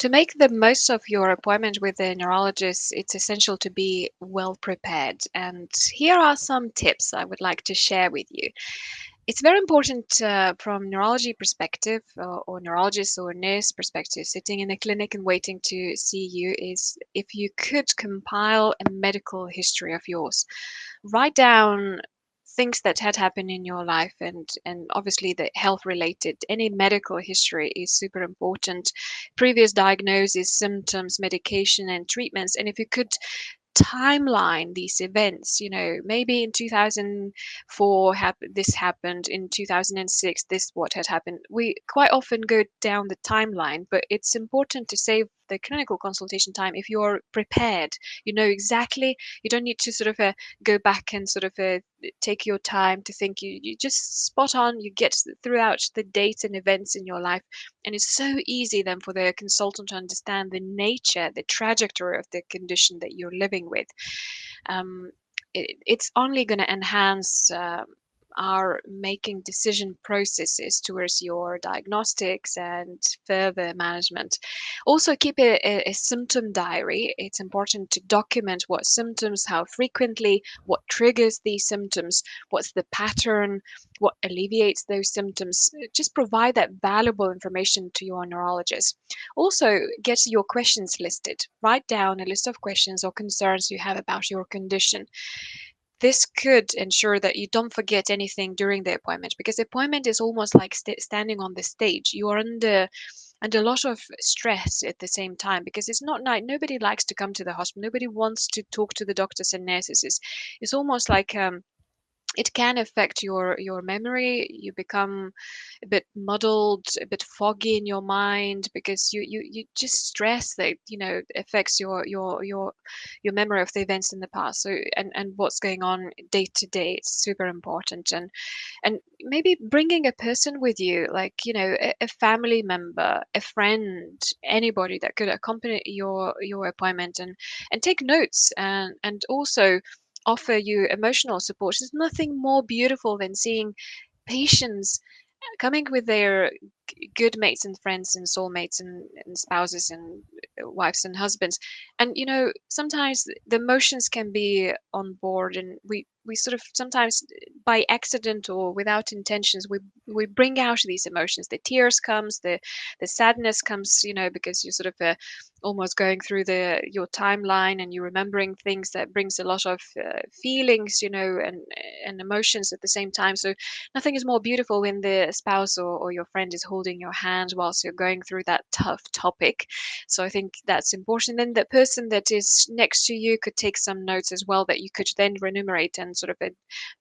To make the most of your appointment with a neurologist, it's essential to be well prepared. And here are some tips I would like to share with you. It's very important from neurology perspective or neurologist or nurse perspective, sitting in a clinic and waiting to see you, is if you could compile a medical history of yours. Write down things that had happened in your life, and obviously the health related. Any medical history is super important. Previous diagnosis, symptoms, medication and treatments. And if you could timeline these events, maybe in 2004 this happened, in 2006 this what had happened. We quite often go down the timeline, but it's important to save the clinical consultation time if you're prepared. You know exactly, you don't need to sort of go back and sort of take your time to think. You just spot on, you get throughout the dates and events in your life, and it's so easy then for the consultant to understand the nature, the trajectory of the condition that you're living with. Um, it's only going to enhance our making decision processes towards your diagnostics and further management. Also, keep a symptom diary. It's important to document what symptoms, how frequently, what triggers these symptoms, what's the pattern, what alleviates those symptoms. Just provide that valuable information to your neurologist. Also, get your questions listed. Write down a list of questions or concerns you have about your condition. This could ensure that you don't forget anything during the appointment, because the appointment is almost like standing on the stage. You are under a lot of stress at the same time, because it's not nice. Nobody likes to come to the hospital. Nobody wants to talk to the doctors and nurses. It's almost like it can affect your memory. You become a bit muddled, a bit foggy in your mind, because you just stress that affects your memory of the events in the past. So and what's going on day to day, it's super important. And maybe bringing a person with you, like a family member, a friend, anybody that could accompany your appointment, and take notes, and also offer you emotional support. There's nothing more beautiful than seeing patients coming with their good mates and friends and soulmates and spouses and wives and husbands. And sometimes the emotions can be on board, and we sort of sometimes by accident or without intentions, we bring out these emotions. The tears comes, the sadness comes, because you're sort of almost going through your timeline, and you're remembering things that brings a lot of feelings, and emotions at the same time. So nothing is more beautiful when the spouse or your friend is holding your hand whilst you're going through that tough topic. So I think that's important. Then the person that is next to you could take some notes as well, that you could then remunerate and sort of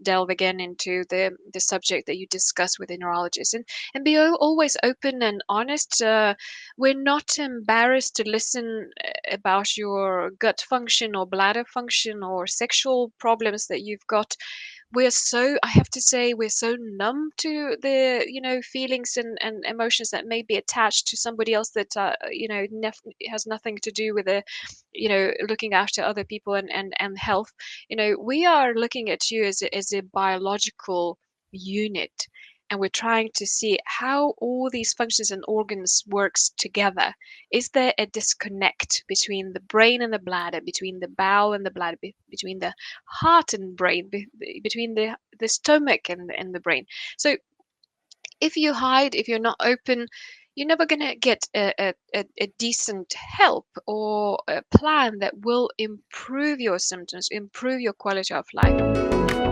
delve again into the subject that you discuss with the neurologist, and be always open and honest. We're not embarrassed to listen about your gut function or bladder function or sexual problems that you've got. I have to say, we're so numb to the feelings and emotions that may be attached to somebody else, that has nothing to do with the looking after other people and health. We are looking at you as a biological unit, and we're trying to see how all these functions and organs works together. Is there a disconnect between the brain and the bladder, between the bowel and the bladder, between the heart and brain, between the stomach and the brain? So if you hide, if you're not open, you're never going to get a decent help or a plan that will improve your symptoms, improve your quality of life.